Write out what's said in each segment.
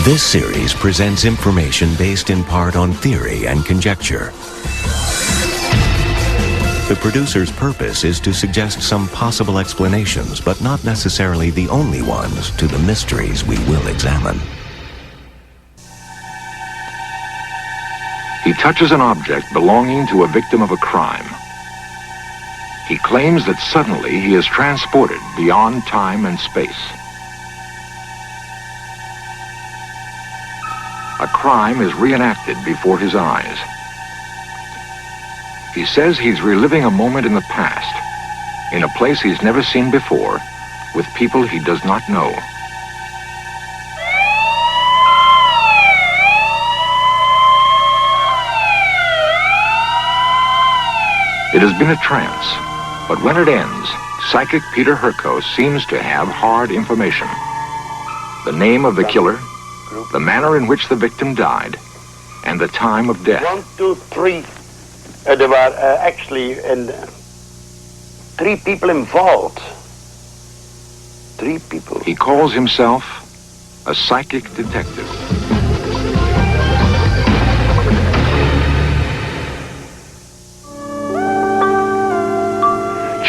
This series presents information based in part on theory and conjecture. The producer's purpose is to suggest some possible explanations, but not necessarily the only ones, to the mysteries we will examine. He touches an object belonging to a victim of a crime. He claims that suddenly he is transported beyond time and space. A crime is reenacted before his eyes. He says he's reliving a moment in the past, in a place he's never seen before, with people he does not know. It has been a trance, but when it ends, psychic Peter Herkos seems to have hard information. The name of the killer, the manner in which the victim died, and the time of death. 1, 2, 3. There were actually 3 people involved. 3 people. He calls himself a psychic detective.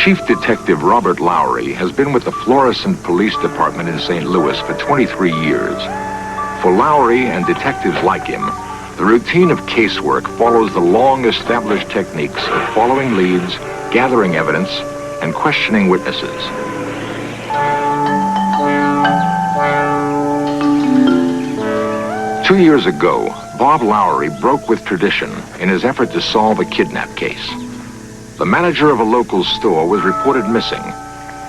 Chief Detective Robert Lowry has been with the Florissant Police Department in St. Louis for 23 years. For Lowry and detectives like him, the routine of casework follows the long-established techniques of following leads, gathering evidence, and questioning witnesses. Two years ago, Bob Lowry broke with tradition in his effort to solve a kidnap case. The manager of a local store was reported missing,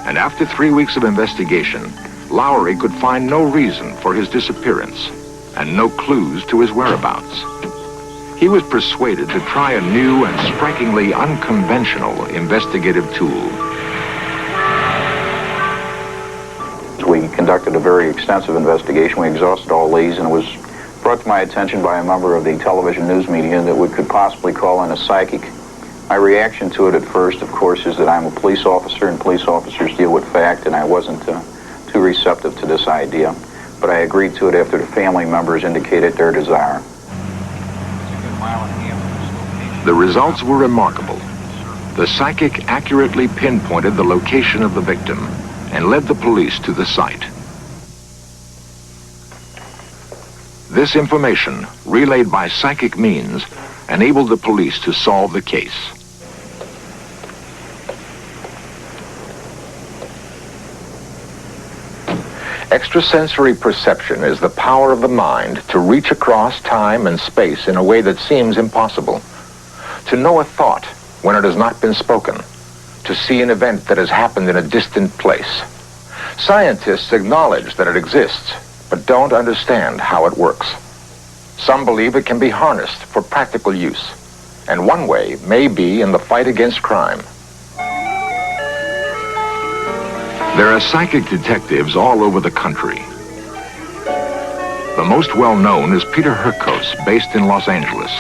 and after 3 weeks of investigation, Lowry could find no reason for his disappearance and no clues to his whereabouts. He was persuaded to try a new and strikingly unconventional investigative tool. We conducted a very extensive investigation. We exhausted all leads, and it was brought to my attention by a member of the television news media that we could possibly call in a psychic. My reaction to it at first, of course, is that I'm a police officer, and police officers deal with fact, and I wasn't too receptive to this idea. But I agreed to it after the family members indicated their desire. The results were remarkable. The psychic accurately pinpointed the location of the victim and led the police to the site. This information, relayed by psychic means, enabled the police to solve the case. Extrasensory perception is the power of the mind to reach across time and space in a way that seems impossible. To know a thought when it has not been spoken. To see an event that has happened in a distant place. Scientists acknowledge that it exists, but don't understand how it works. Some believe it can be harnessed for practical use, and one way may be in the fight against crime. There are psychic detectives all over the country. The most well-known is Peter Herkos, based in Los Angeles.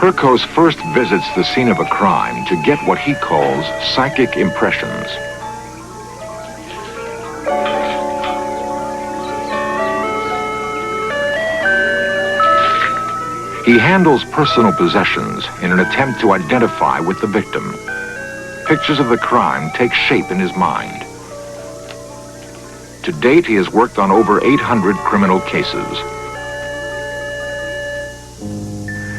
Herkos first visits the scene of a crime to get what he calls psychic impressions. He handles personal possessions in an attempt to identify with the victim. Pictures of the crime take shape in his mind. To date, he has worked on over 800 criminal cases.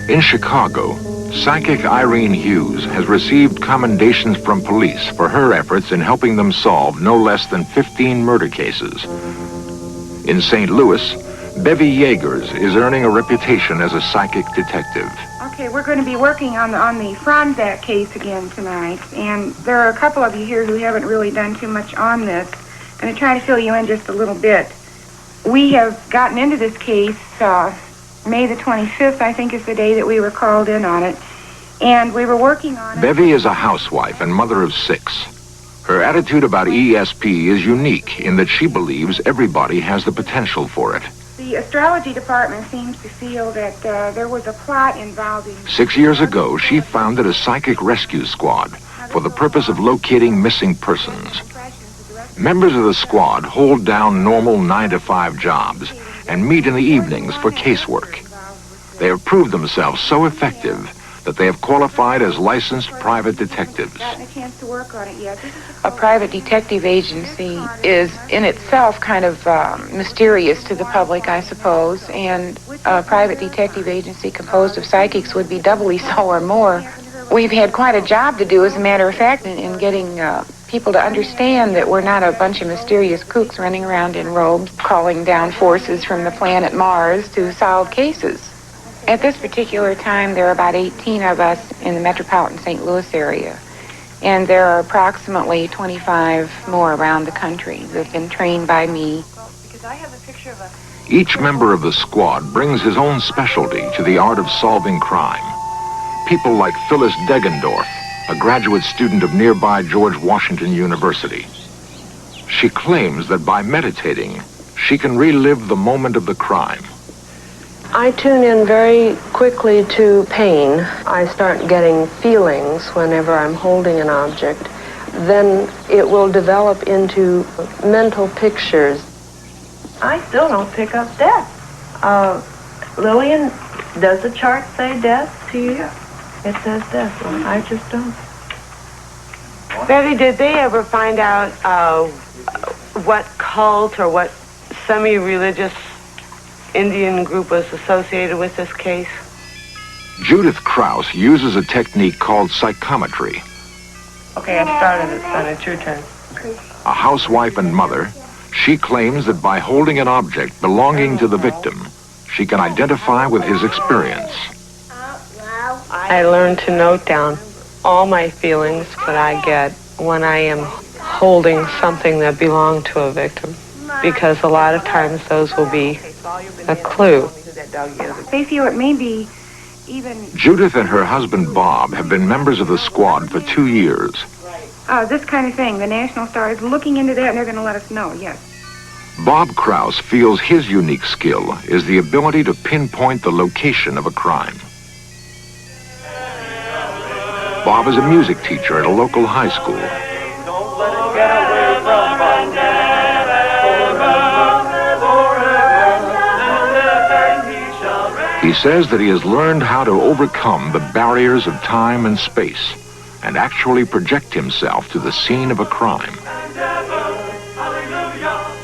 In Chicago, psychic Irene Hughes has received commendations from police for her efforts in helping them solve no less than 15 murder cases. In St. Louis, Bevy Yeagers is earning a reputation as a psychic detective. Okay, we're going to be working on the Franzak case again tonight, and there are a couple of you here who haven't really done too much on this. I'm going to try to fill you in just a little bit. We have gotten into this case, May the 25th, I think, is the day that we were called in on it, and we were working on it. Bevy is a housewife and mother of 6. Her attitude about ESP is unique in that she believes everybody has the potential for it. The astrology department seems to feel that there was a plot involving... 6 years ago, she founded a psychic rescue squad for the purpose of locating missing persons. Members of the squad hold down normal 9-to-5 jobs and meet in the evenings for casework. They have proved themselves so effective that they have qualified as licensed private detectives. A private detective agency is in itself kind of mysterious to the public, I suppose, and a private detective agency composed of psychics would be doubly so or more. We've had quite a job to do, as a matter of fact, in getting people to understand that we're not a bunch of mysterious kooks running around in robes calling down forces from the planet Mars to solve cases. At this particular time, there are about 18 of us in the metropolitan St. Louis area, and there are approximately 25 more around the country that have been trained by me. Each member of the squad brings his own specialty to the art of solving crime. People like Phyllis Deggendorf, a graduate student of nearby George Washington University. She claims that by meditating, she can relive the moment of the crime. I tune in very quickly to pain. I start getting feelings whenever I'm holding an object. Then it will develop into mental pictures. I still don't pick up death. Lillian, does the chart say death to you? It says death. I just don't. Betty, did they ever find out what cult or what semi-religious Indian group was associated with this case? Judith Krause uses a technique called psychometry. Okay, I started it, son. It's your turn. A housewife and mother, she claims that by holding an object belonging to the victim, she can identify with his experience. I learned to note down all my feelings that I get when I am holding something that belonged to a victim, because a lot of times those will be a clue. They feel it may be even... Judith and her husband Bob have been members of the squad for 2 years. This kind of thing, the National Star is looking into that and they're going to let us know, yes. Bob Krause feels his unique skill is the ability to pinpoint the location of a crime. Bob is a music teacher at a local high school. He says that he has learned how to overcome the barriers of time and space and actually project himself to the scene of a crime.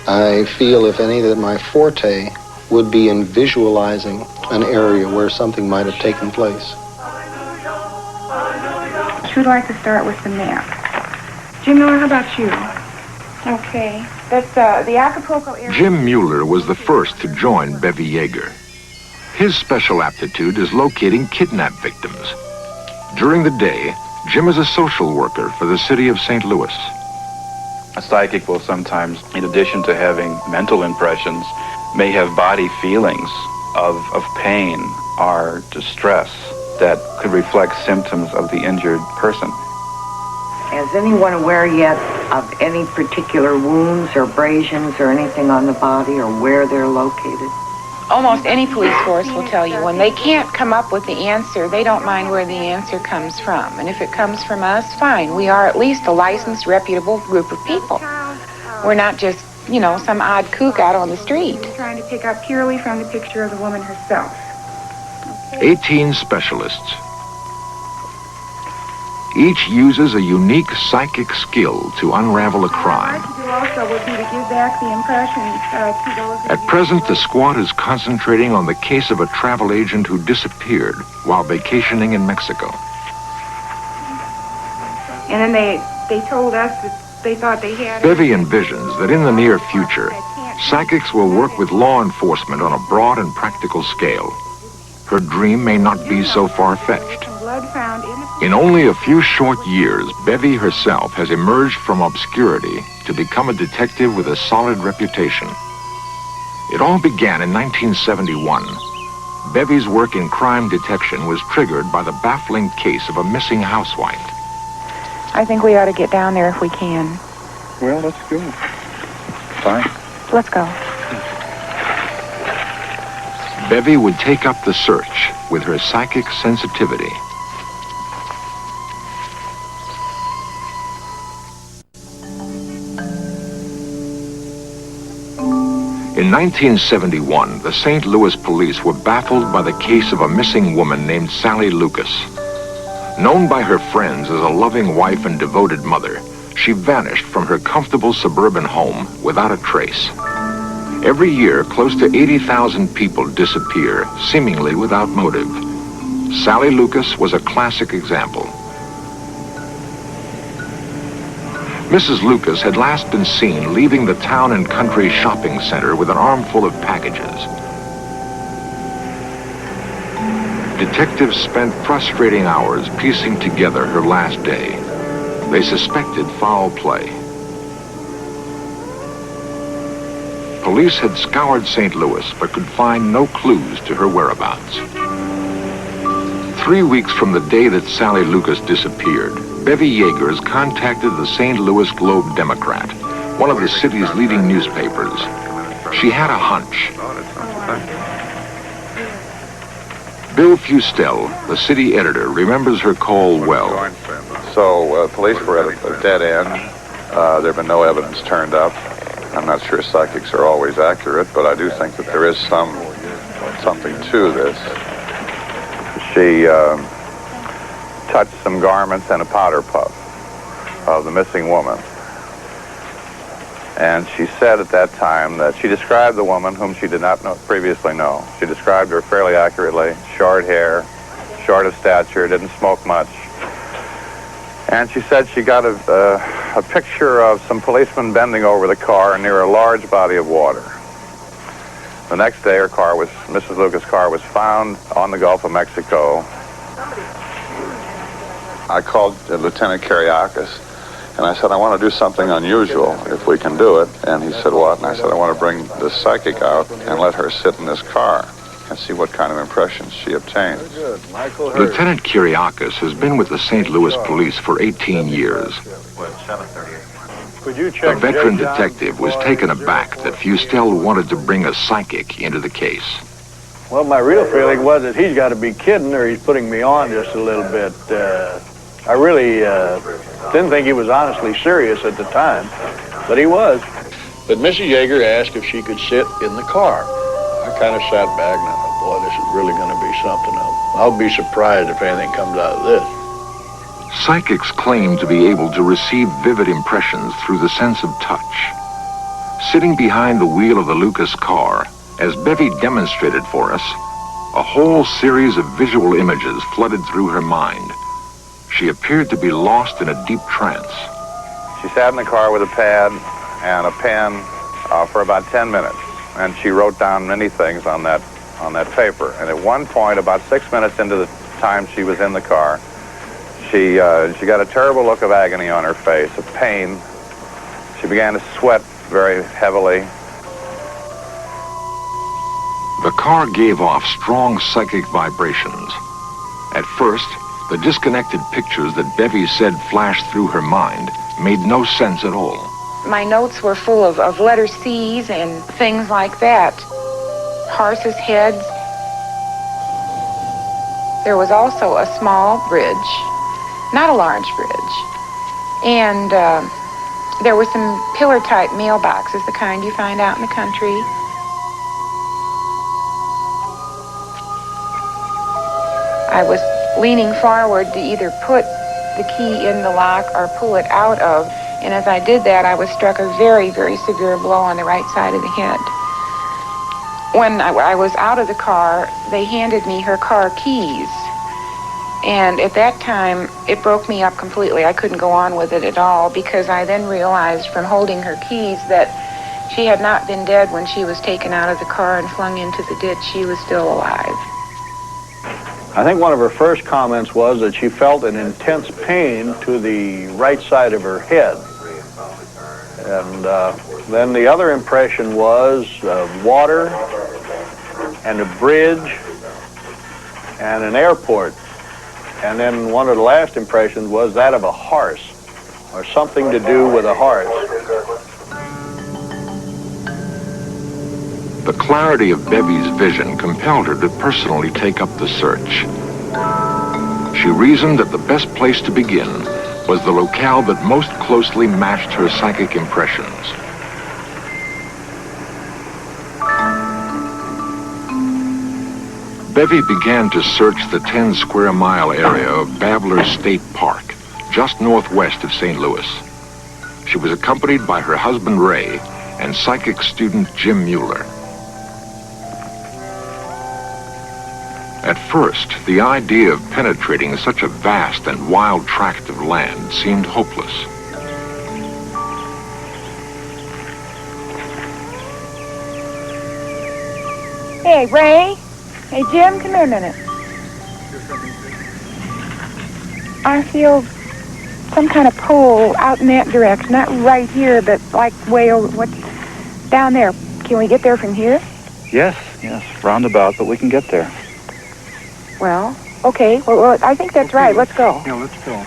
I feel, if any, that my forte would be in visualizing an area where something might have taken place. We'd like to start with the map. Jim Miller, how about you? Okay, that's the Acapulco area. Jim Mueller was the first to join Bevy Yeager. His special aptitude is locating kidnap victims. During the day, Jim is a social worker for the city of St. Louis. A psychic will sometimes, in addition to having mental impressions, may have body feelings of pain or distress that could reflect symptoms of the injured person. Is anyone aware yet of any particular wounds or abrasions or anything on the body or where they're located? Almost any police force will tell you when they can't come up with the answer, they don't mind where the answer comes from. And if it comes from us, fine. We are at least a licensed, reputable group of people. We're not just, some odd kook out on the street. We're trying to pick up purely from the picture of the woman herself. 18 specialists. Each uses a unique psychic skill to unravel a crime. What I'd like to do also would be to give back the impressions to those... At present, the squad is concentrating on the case of a travel agent who disappeared while vacationing in Mexico. And then they told us that they thought they had... Bevy envisions that in the near future, psychics will work with law enforcement on a broad and practical scale. Her dream may not be so far-fetched. In only a few short years, Bevy herself has emerged from obscurity to become a detective with a solid reputation. It all began in 1971. Bevy's work in crime detection was triggered by the baffling case of a missing housewife. I think we ought to get down there if we can. Well, let's go. Fine. Let's go. Bevy would take up the search with her psychic sensitivity. 1971, the St. Louis police were baffled by the case of a missing woman named Sally Lucas. Known by her friends as a loving wife and devoted mother, she vanished from her comfortable suburban home without a trace. Every year, close to 80,000 people disappear, seemingly without motive. Sally Lucas was a classic example. Mrs. Lucas had last been seen leaving the town and country shopping center with an armful of packages. Detectives spent frustrating hours piecing together her last day. They suspected foul play. Police had scoured St. Louis but could find no clues to her whereabouts. 3 weeks from the day that Sally Lucas disappeared, Bevy Yeagers contacted the St. Louis Globe-Democrat, one of the city's leading newspapers. She had a hunch. Bill Fustel, the city editor, remembers her call well. So police were at a dead end. There have been no evidence turned up. I'm not sure psychics are always accurate, but I do think that there is something to this. She touched some garments and a powder puff of the missing woman. And she said at that time that she described the woman whom she did not previously know. She described her fairly accurately: short hair, short of stature, didn't smoke much. And she said she got a picture of some policemen bending over the car near a large body of water. The next day, Mrs. Lucas' car was found on the Gulf of Mexico. I called Lieutenant Kiriakis, and I said, I want to do something unusual, if we can do it. And he said, what? And I said, I want to bring the psychic out and let her sit in this car and see what kind of impressions she obtains. Lieutenant Kiriakis has been with the St. Louis police for 18 years. The veteran detective was taken aback that Fustel wanted to bring a psychic into the case. Well, my real feeling was that he's got to be kidding or he's putting me on just a little bit. I really didn't think he was honestly serious at the time, but he was. But Mrs. Yeager asked if she could sit in the car. I kind of sat back and I thought, boy, this is really going to be something. I'll be surprised if anything comes out of this. Psychics claim to be able to receive vivid impressions through the sense of touch. Sitting behind the wheel of the Lucas car, as Bevy demonstrated for us, a whole series of visual images flooded through her mind. She appeared to be lost in a deep trance. She sat in the car with a pad and a pen for about 10 minutes, and she wrote down many things on that paper. And at one point, about 6 minutes into the time she was in the car, she got a terrible look of agony on her face, of pain. She began to sweat very heavily. The car gave off strong psychic vibrations. At first, the disconnected pictures that Bevy said flashed through her mind made no sense at all. My notes were full of letter C's and things like that. Horses' heads. There was also a small bridge, not a large bridge. And there were some pillar-type mailboxes, the kind you find out in the country. I was leaning forward to either put the key in the lock or pull it out of, and as I did that, I was struck a very, very severe blow on the right side of the head. When I was out of the car, they handed me her car keys, and at that time, it broke me up completely. I couldn't go on with it at all, because I then realized from holding her keys that she had not been dead when she was taken out of the car and flung into the ditch. She was still alive. I think one of her first comments was that she felt an intense pain to the right side of her head. And then the other impression was water and a bridge and an airport. And then one of the last impressions was that of a horse, or something to do with a horse. The clarity of Bevy's vision compelled her to personally take up the search. She reasoned that the best place to begin was the locale that most closely matched her psychic impressions. Bevy began to search the 10-square-mile area of Babbler State Park, just northwest of St. Louis. She was accompanied by her husband, Ray, and psychic student Jim Mueller. At first, the idea of penetrating such a vast and wild tract of land seemed hopeless. Hey, Ray. Hey, Jim, come here a minute. I feel some kind of pull out in that direction. Not right here, but like way over, what's down there. Can we get there from here? Yes, roundabout, but we can get there. Well, okay. Well, I think that's right. Let's go. Yeah, let's go.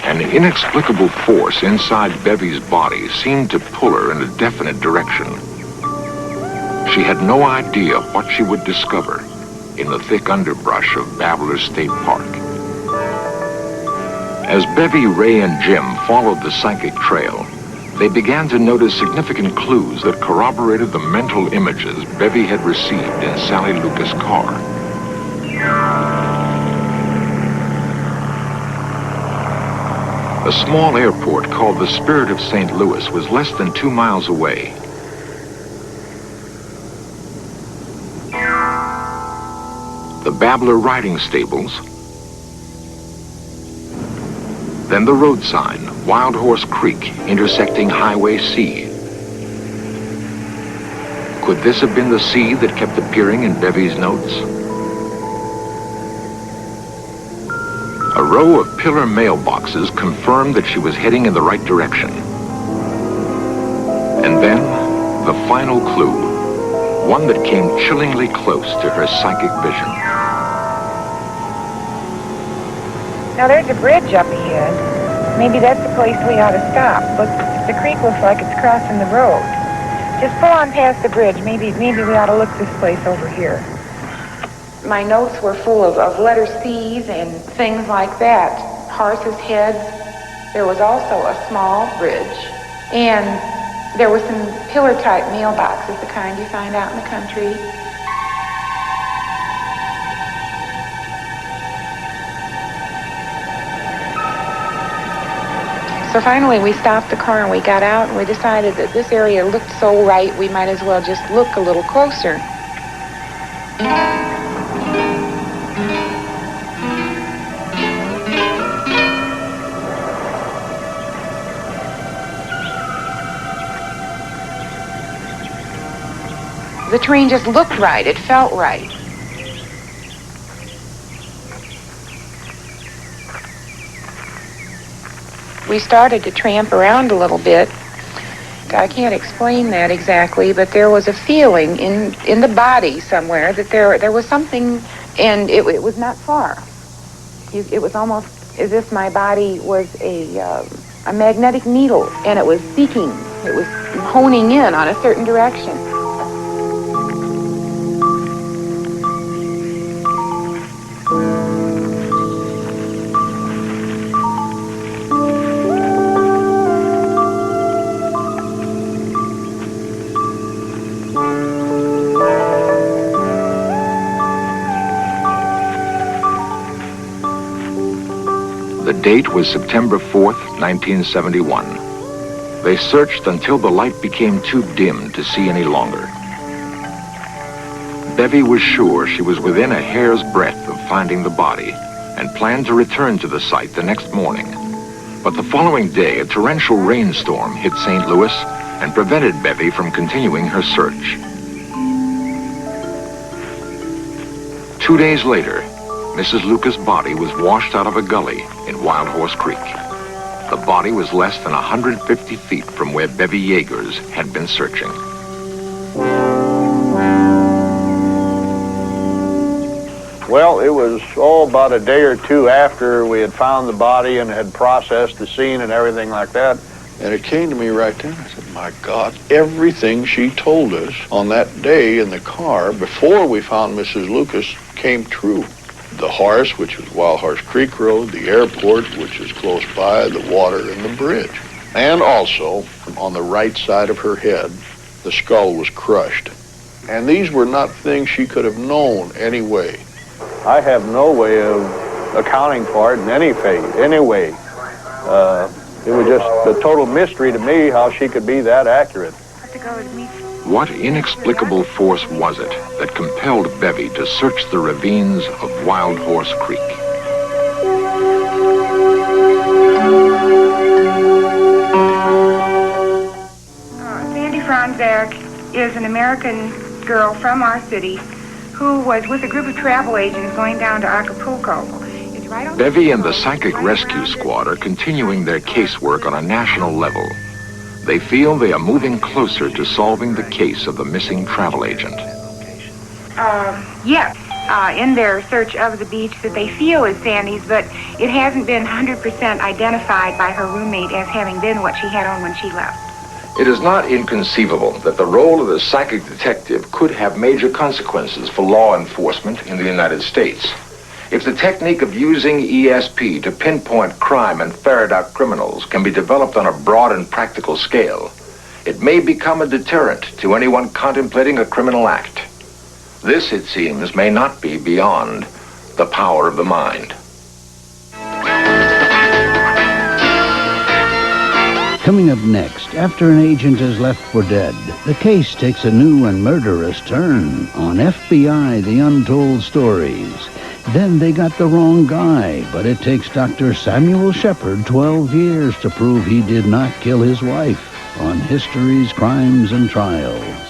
An inexplicable force inside Bevy's body seemed to pull her in a definite direction. She had no idea what she would discover in the thick underbrush of Babbler State Park. As Bevy, Ray, and Jim followed the psychic trail, they began to notice significant clues that corroborated the mental images Bevy had received in Sally Lucas' car. A small airport called the Spirit of St. Louis was less than 2 miles away. The Babbler riding stables, then the road sign, Wild Horse Creek, intersecting Highway C. Could this have been the C that kept appearing in Bevy's notes? A row of pillar mailboxes confirmed that she was heading in the right direction. And then, the final clue, one that came chillingly close to her psychic vision. Now, there's a bridge up ahead. Maybe that's the place we ought to stop. But the creek looks like it's crossing the road. Just pull on past the bridge. Maybe we ought to look this place over here. My notes were full of letter C's and things like that. Horses' heads. There was also a small bridge. And there were some pillar-type mailboxes, the kind you find out in the country. So finally we stopped the car and we got out and we decided that this area looked so right we might as well just look a little closer. The terrain just looked right, it felt right. We started to tramp around a little bit. I can't explain that exactly, but there was a feeling in the body somewhere that there was something, and it was not far. It was almost as if my body was a magnetic needle, and it was seeking, it was honing in on a certain direction. The date was September 4th, 1971. They searched until the light became too dim to see any longer. Bevy was sure she was within a hair's breadth of finding the body and planned to return to the site the next morning. But the following day, a torrential rainstorm hit St. Louis and prevented Bevy from continuing her search. 2 days later, Mrs. Lucas' body was washed out of a gully in Wild Horse Creek. The body was less than 150 feet from where Bevy Yeagers had been searching. Well, it was about a day or two after we had found the body and had processed the scene and everything like that. And it came to me right then. I said, my God, everything she told us on that day in the car before we found Mrs. Lucas came true. The horse, which was Wild Horse Creek Road, the airport, which is close by, the water, and the bridge. And also, on the right side of her head, the skull was crushed. And these were not things she could have known anyway. I have no way of accounting for it in any way. It was just a total mystery to me how she could be that accurate. What inexplicable force was it that compelled Bevy to search the ravines of Wild Horse Creek? Sandy Franzak is an American girl from our city who was with a group of travel agents going down to Acapulco. Bevy and the Psychic Rescue Squad are continuing their casework on a national level. They feel they are moving closer to solving the case of the missing travel agent. Yes, in their search of the beach that they feel is Sandy's, but it hasn't been 100% identified by her roommate as having been what she had on when she left. It is not inconceivable that the role of the psychic detective could have major consequences for law enforcement in the United States. If the technique of using ESP to pinpoint crime and ferret out criminals can be developed on a broad and practical scale, it may become a deterrent to anyone contemplating a criminal act. This, it seems, may not be beyond the power of the mind. Coming up next, after an agent is left for dead, the case takes a new and murderous turn on FBI: The Untold Stories. Then they got the wrong guy, but it takes Dr. Samuel Shepard 12 years to prove he did not kill his wife on History's Crimes and Trials.